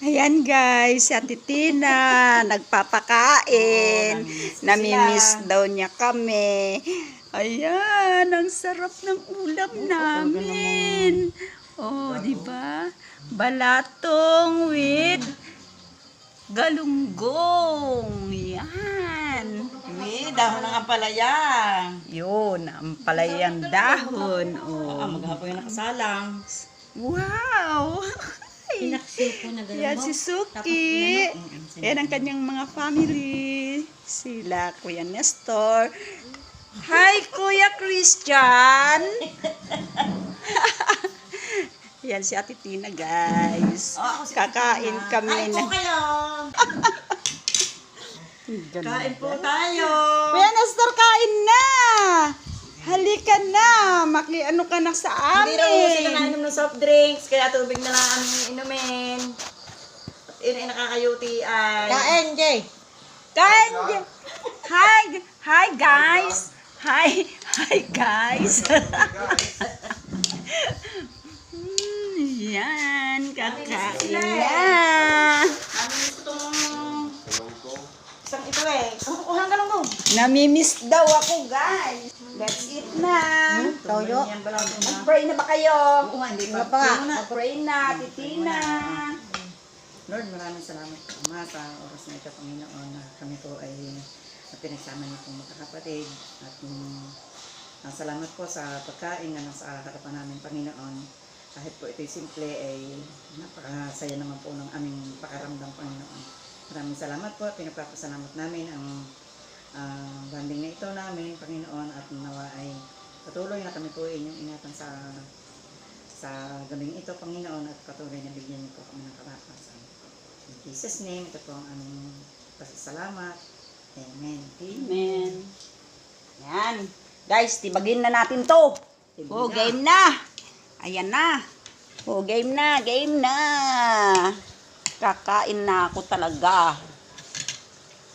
Ayan guys, si Ate Tina, nagpapakain. Namimiss daw niya kami. Ayan, ang sarap ng ulam namin. Oh, di ba? Balatong with galunggong. Yan. Dahon ng ampalaya. Yun, ang palayang dahon. Oh. Maghapon yung nakasalang. Wow! Pinaksil ko na gano'n. Yan si Suki. Yan ang kanyang mga family. Sila Kuya Nestor. Hi Kuya Christian. Yan si Ate Tina guys. Kakain kami Kain po kayo. Kain po tayo. Kuya Nestor, kain na. Halika na. Ano ka na sa amin. Hindi raw sila nainom ng soft drinks, kaya tubig na lang ang inumin. Yun ay nakakayutian. Kain, Jay. Kain. Hi guys. Hi guys. Yan, kakain na. Ano itong isang ito eh. Kukuhan ka lang mo. Namimiss daw ako guys. Let's eat na. Toyo. Yan ba lang ito? Mag-pray na ba kayo? Oo, hindi Wala pa. pa. Mag-pray na, Titina. Lord, maraming salamat po Ama sa oras na ito, Panginoon, na kami po ay pinagsama niyo pong magkakapatid. At salamat po sa pagkain na nasa harapan namin, Panginoon. Kahit po ito'y simple, ay napakasaya naman po ng aming pakaramdam, Panginoon. Maraming salamat po. Pinapapasalamat namin ang banding na ito namin, Panginoon, at nawa ay patuloy na kami po inyong ingatan sa gabing ito, Panginoon, at patuloy na bigyan niyo po kami ng kalakasan. In Jesus' name, ito po ang aming pasasalamat. Amen. Amen. Yan. Guys, tibagin na natin to. Oh, game na. Ayan na. Oh, game na. Game na. Kakain na ako talaga.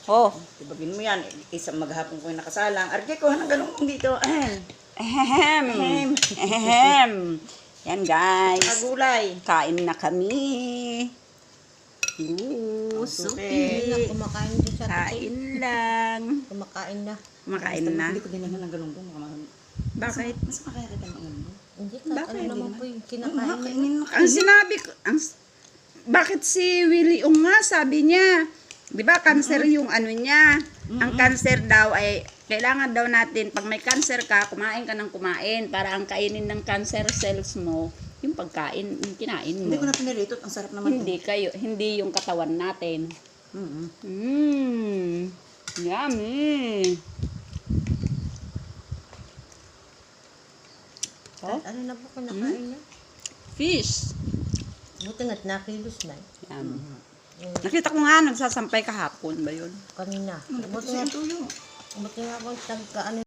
Oh. Tibagin mo yan. Isang maghapon ko yung nakasalang. Arke ko, hanang ganun dito. Ahem. Ahem. Yan guys. Kagulay. Kain na kami. Suki. Kumakain din sa Kain lang. Kumakain na. Kumakain na. Hindi ko dinala ng galunggong. Bakit? Mas makakita ng galunggong. Hindi ka. Bakit? Ano naman po yung kinakain niya? Ang sinabi ko, bakit si Willie Ong nga, sabi niya, di ba, cancer yung ano niya. Ang cancer daw ay, kailangan daw natin, pag may cancer ka, kumain ka ng kumain, para ang kainin ng cancer cells mo, yung pagkain, yung kinain mo. Hindi ko na pinirito. Ang sarap naman. Hindi yung katawan natin. Yummy. Oh, Ano na po kinakain niya? fish. Buti nga't nakilos na. Yan. Nakita ko nga, nagsasampay kahapon ba yun? Kanina. Buti nga po. Buti nga po. Ano